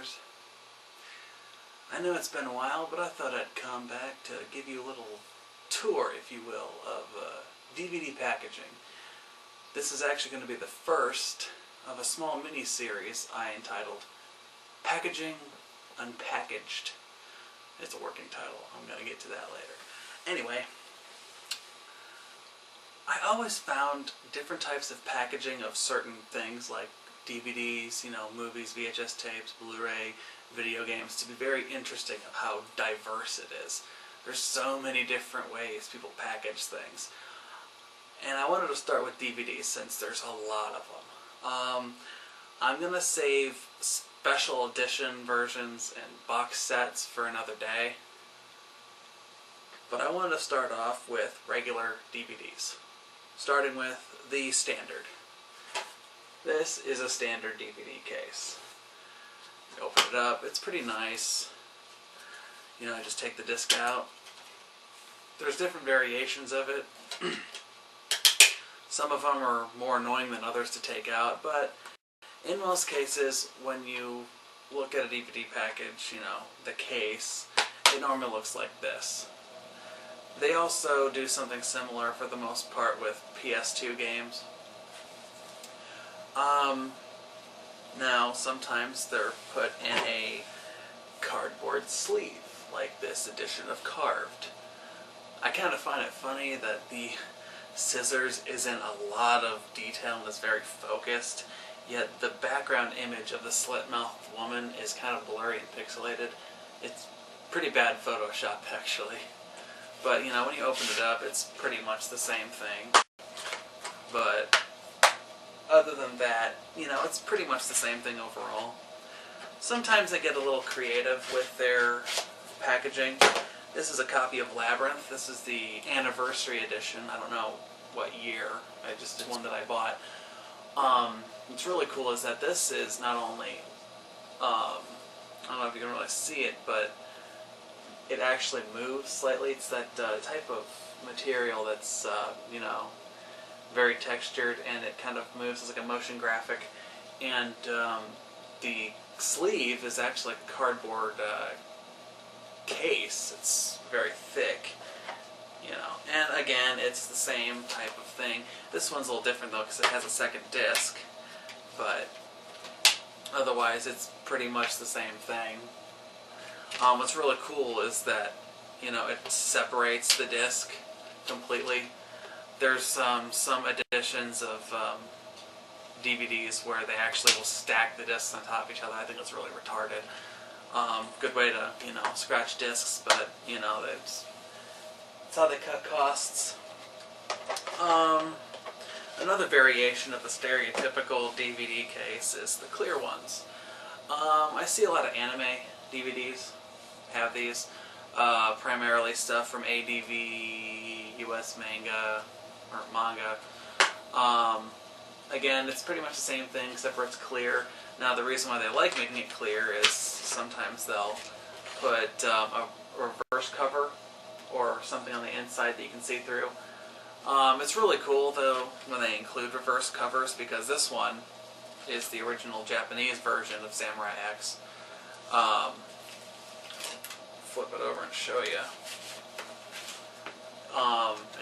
viewers. I know it's been a while, but I thought I'd come back to give you a little tour, if you will, of DVD packaging. This is actually going to be the first of a small mini-series I entitled Packaging Unpackaged. It's a working title. I'm going to get to that later. Anyway, I always found different types of packaging of certain things like DVDs, movies, VHS tapes, Blu-ray, video games to be very interesting of how diverse it is. There's so many different ways people package things. And I wanted to start with DVDs since there's a lot of them. I'm going to save special edition versions and box sets for another day. But I wanted to start off with regular DVDs, starting with the standard. This is a standard DVD case. You open it up, it's pretty nice. I just take the disc out. There's different variations of it. Some of them are more annoying than others to take out, but in most cases, when you look at a DVD package, the case, it normally looks like this. They also do something similar for the most part with PS2 games. Now, sometimes they're put in a cardboard sleeve, like this edition of Carved. I kind of find it funny that the scissors is in a lot of detail and is very focused, yet the background image of the slit-mouthed woman is kind of blurry and pixelated. It's pretty bad Photoshop, actually. But, when you open it up, it's pretty much the same thing. But other than that, it's pretty much the same thing overall. Sometimes they get a little creative with their packaging. This is a copy of Labyrinth. This is the anniversary edition. I don't know what year. It's one that I bought. What's really cool is that this is not only, I don't know if you can really see it, but it actually moves slightly. It's that type of material that's, very textured, and it kind of moves as like a motion graphic. And the sleeve is actually a cardboard case. It's very thick, And again, it's the same type of thing. This one's a little different though because it has a second disc, but otherwise it's pretty much the same thing. What's really cool is that, it separates the disc completely. There's some editions of DVDs where they actually will stack the discs on top of each other. I think it's really retarded. Good way to, scratch discs, but, that's how they cut costs. Another variation of the stereotypical DVD case is the clear ones. I see a lot of anime DVDs have these. Primarily stuff from ADV, US Manga, or Manga. Again, it's pretty much the same thing except for it's clear. Now the reason why they like making it clear is sometimes they'll put a reverse cover or something on the inside that you can see through. It's really cool though when they include reverse covers, because this one is the original Japanese version of Samurai X. Flip it over and show you.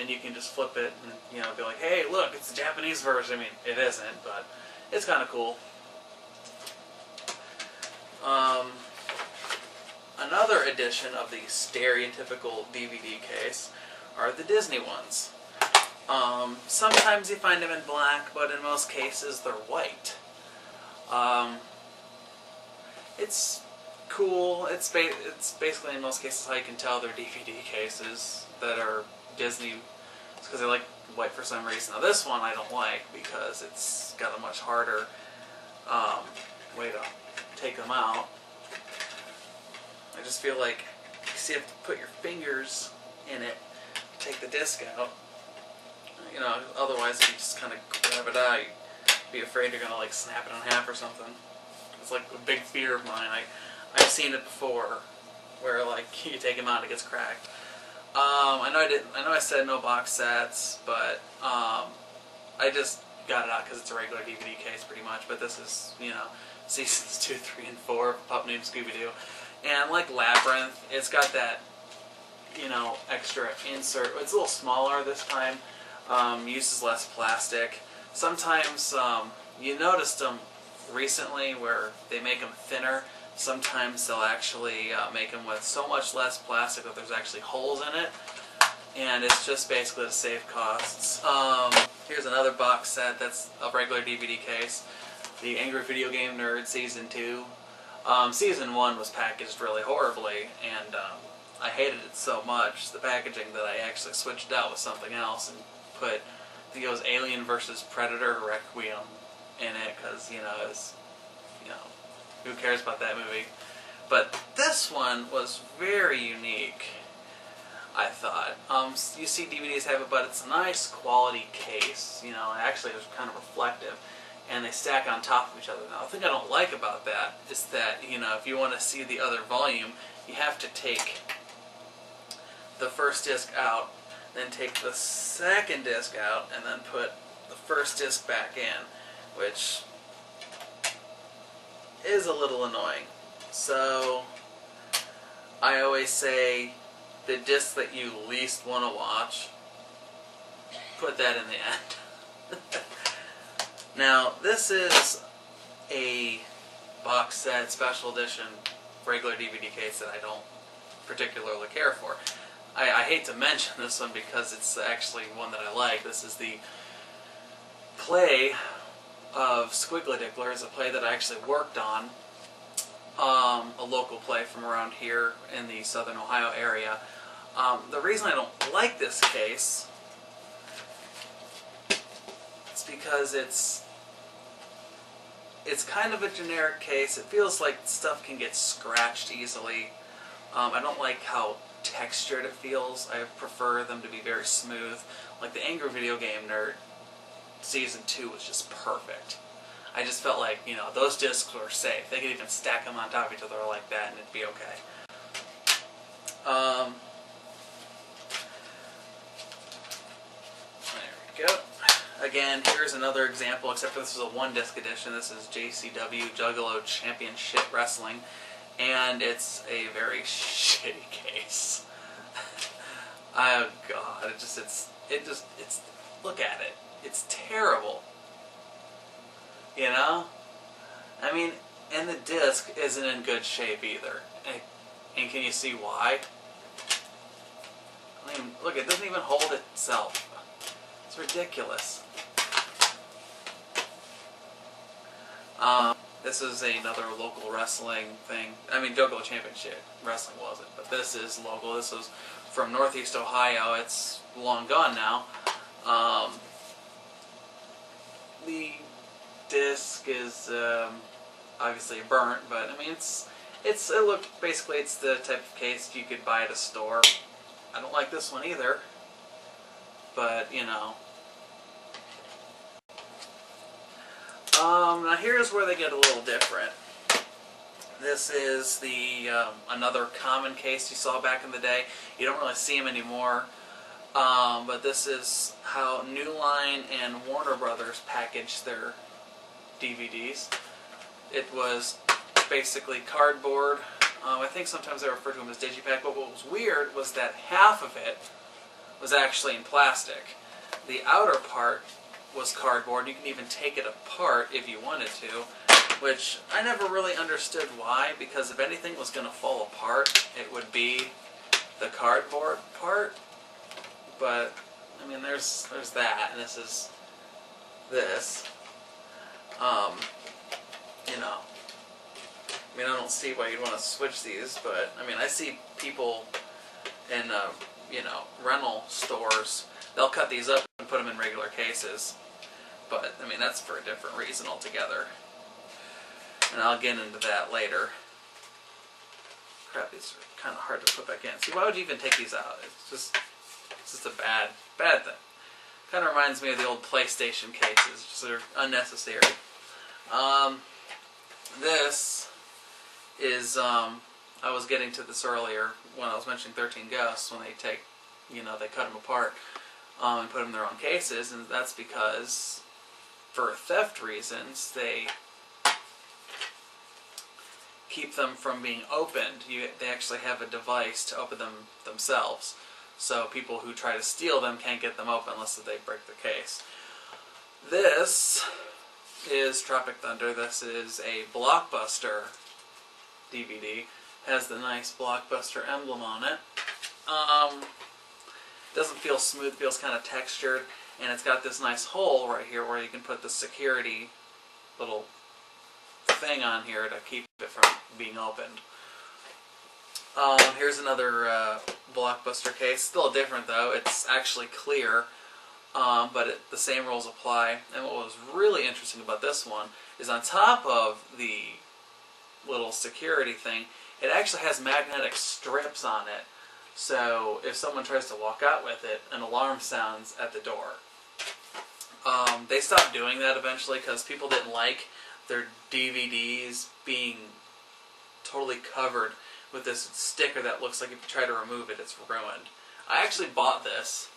And you can just flip it and, be like, hey, look, it's the Japanese version. I mean, it isn't, but it's kind of cool. Another edition of the stereotypical DVD case are the Disney ones. Sometimes you find them in black, but in most cases they're white. It's cool. It's basically in most cases how you can tell they're DVD cases that are Disney. It's because they like white for some reason. Now this one I don't like because it's got a much harder way to take them out. I just feel like you have to put your fingers in it to take the disc out. Otherwise if you just kind of grab it out, you'd be afraid you're gonna snap it in half or something. It's like a big fear of mine. I've seen it before, where you take them out and it gets cracked. I know I said no box sets, but I just got it out because it's a regular DVD case pretty much, but this is, you know, seasons 2, 3, and 4 of Pup Named Scooby-Doo. And like Labyrinth, it's got that, you know, extra insert. It's a little smaller this time, uses less plastic. Sometimes you noticed them recently where they make them thinner. Sometimes they'll actually make them with so much less plastic that there's actually holes in it. And it's just basically to save costs. Here's another box set that's a regular DVD case. The Angry Video Game Nerd Season 2. Season 1 was packaged really horribly, and I hated it so much, the packaging, that I actually switched out with something else and put, I think it was Alien vs. Predator Requiem in it, because, you know, it was, you know, who cares about that movie? But this one was very unique, I thought. You see DVDs have it, but it's a nice quality case. You know, actually it was kind of reflective, and they stack on top of each other. Now, the thing I don't like about that is that, you know, if you want to see the other volume, you have to take the first disc out, then take the second disc out, and then put the first disc back in, which is a little annoying. So I always say the disc that you least want to watch, put that in the end. Now, this is a box set, special edition, regular DVD case that I don't particularly care for. I hate to mention this one because it's actually one that I like. This is the play of Squiggly-Dicklers, a play that I actually worked on, a local play from around here in the southern Ohio area. The reason I don't like this case is because it's kind of a generic case. It feels like stuff can get scratched easily. I don't like how textured it feels. I prefer them to be very smooth. Like the Angry Video Game Nerd Season 2 was just perfect. I just felt like, you know, those discs were safe. They could even stack them on top of each other like that and it'd be okay. There we go. Again, here's another example, except for this is a one-disc edition. This is JCW Juggalo Championship Wrestling, and it's a very shitty case. Oh God, it's look at it. It's terrible. You know? I mean, and the disc isn't in good shape either. And can you see why? I mean, look, it doesn't even hold itself. It's ridiculous. This is another local wrestling thing. I mean, Juggalo Championship Wrestling wasn't, but this is local. This was from Northeast Ohio. It's long gone now. The disc is obviously burnt, but I mean, basically it's the type of case you could buy at a store. I don't like this one either, but you know. Now here's where they get a little different. This is the another common case you saw back in the day. You don't really see them anymore, but this is how New Line and Warner Brothers packaged their DVDs. It was basically cardboard. I think sometimes they refer to them as digipack, but what was weird was that half of it was actually in plastic. The outer part was cardboard. You can even take it apart if you wanted to, which I never really understood why, because if anything was going to fall apart, it would be the cardboard part. But, I mean, there's that, and this is this. You know, I mean, I don't see why you'd want to switch these, but, I mean, I see people in, you know, rental stores, they'll cut these up and put them in regular cases. But, I mean, that's for a different reason altogether. And I'll get into that later. Crap, these are kind of hard to put back in. See, why would you even take these out? It's just a bad thing. Kind of reminds me of the old PlayStation cases. Just they're unnecessary. This is, I was getting to this earlier when I was mentioning 13 Ghosts, when they take, you know, they cut them apart and put them in their own cases, and that's because for theft reasons, they keep them from being opened. They actually have a device to open them themselves. So people who try to steal them can't get them open unless they break the case. This is Tropic Thunder. This is a Blockbuster DVD. Has the nice Blockbuster emblem on it. Doesn't feel smooth, feels kind of textured, and it's got this nice hole right here where you can put the security little thing on here to keep it from being opened. Here's another Blockbuster case. Still different though. It's actually clear, but the same rules apply. And what was really interesting about this one is on top of the little security thing, it actually has magnetic strips on it. So if someone tries to walk out with it, an alarm sounds at the door. They stopped doing that eventually because people didn't like their DVDs being totally covered with this sticker that looks like if you try to remove it, it's ruined. I actually bought this.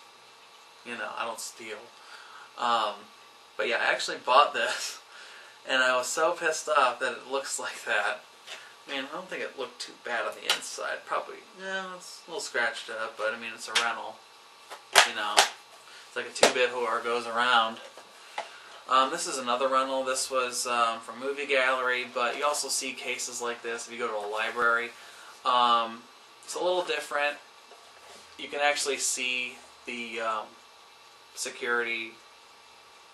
You know, I don't steal. But yeah, I actually bought this, and I was so pissed off that it looks like that. I mean, I don't think it looked too bad on the inside. Probably, yeah, it's a little scratched up, but I mean, it's a rental. You know, it's like a 2-bit whore goes around. This is another rental. This was from Movie Gallery, but you also see cases like this if you go to a library. It's a little different. You can actually see the security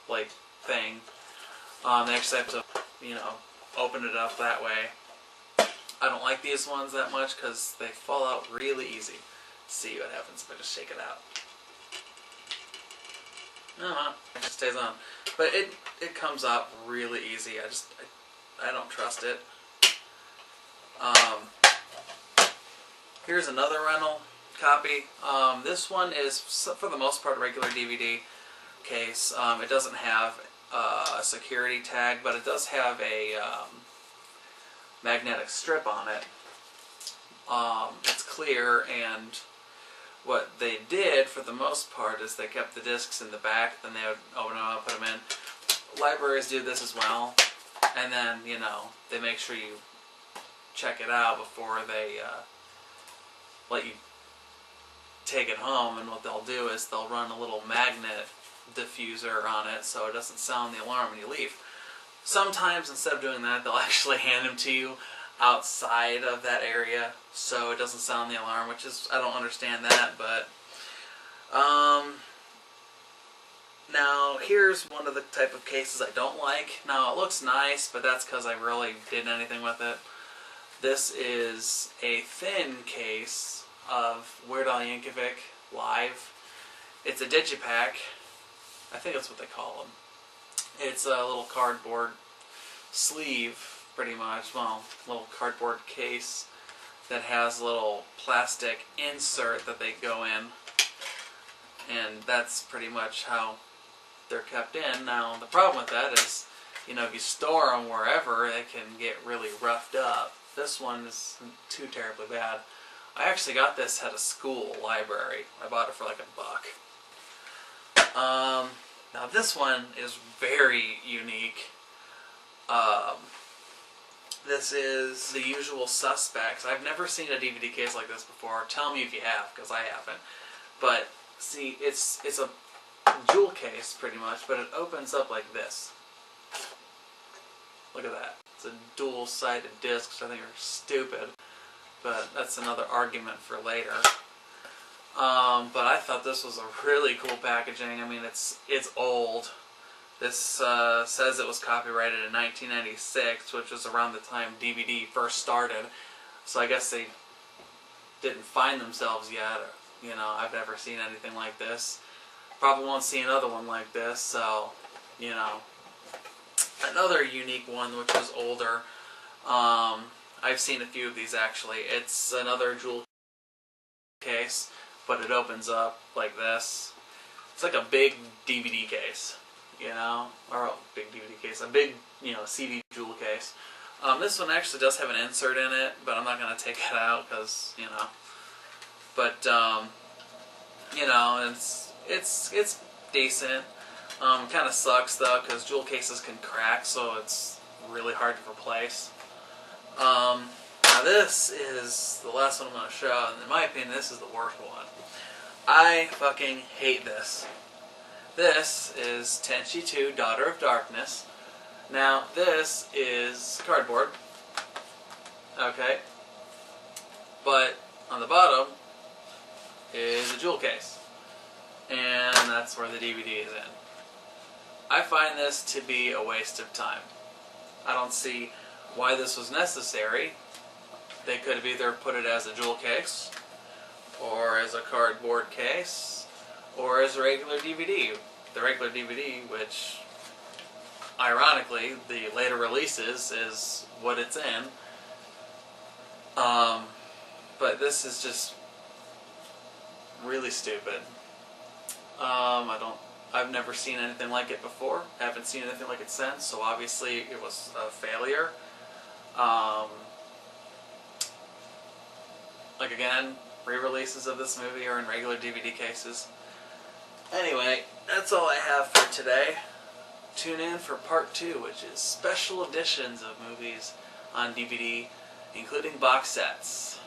like thing. They actually have to, you know, open it up that way. I don't like these ones that much because they fall out really easy. Let's see what happens if I just shake it out. Oh, it just stays on. But it comes out really easy. I don't trust it. Here's another rental copy. This one is, for the most part, a regular DVD case. It doesn't have a security tag, but it does have a magnetic strip on it. It's clear, and what they did for the most part is they kept the discs in the back, then they would open them up, put them in. Libraries do this as well, and then, you know, they make sure you check it out before they let you take it home, and what they'll do is they'll run a little magnet diffuser on it so it doesn't sound the alarm when you leave. Sometimes instead of doing that, they'll actually hand them to you outside of that area so it doesn't sound the alarm, which is, I don't understand that, but now here's one of the type of cases I don't like. Now it looks nice, but that's because I really didn't anything with it. This is a thin case of Weird Al Yankovic Live. It's a digipack. I think that's what they call them. It's a little cardboard sleeve, pretty much. Well, little cardboard case that has a little plastic insert that they go in. And that's pretty much how they're kept in. Now, the problem with that is, you know, if you store them wherever, they can get really roughed up. This one is too terribly bad. I actually got this at a school library. I bought it for like $1. Now this one is very unique. This is The Usual Suspects. I've never seen a DVD case like this before. Tell me if you have, because I haven't. But see, it's a jewel case pretty much, but it opens up like this. Look at that. It's a dual-sided disc, which I think are stupid, but that's another argument for later. But I thought this was a really cool packaging. I mean, it's old. This says it was copyrighted in 1996, which was around the time DVD first started. So I guess they didn't find themselves yet. You know, I've never seen anything like this. Probably won't see another one like this, so, you know. Another unique one, which is older. I've seen a few of these actually. It's another jewel case, but it opens up like this. It's like a big DVD case, you know, or a big DVD case, a big, you know, CD jewel case. This one actually does have an insert in it, but I'm not going to take it out because, you know. But you know, it's decent. Kind of sucks though, because jewel cases can crack, so it's really hard to replace. Now this is the last one I'm going to show, and in my opinion this is the worst one. I fucking hate this. This is Tenchi 2, Daughter of Darkness. Now this is cardboard, okay, but on the bottom is a jewel case, and that's where the DVD is in. I find this to be a waste of time. I don't see why this was necessary. They could have either put it as a jewel case, or as a cardboard case, or as a regular DVD. The regular DVD, which, ironically, the later releases is what it's in. But this is just really stupid. I've never seen anything like it before. Haven't seen anything like it since, so obviously it was a failure. Like again, re-releases of this movie are in regular DVD cases. Anyway, that's all I have for today. Tune in for part 2, which is special editions of movies on DVD, including box sets.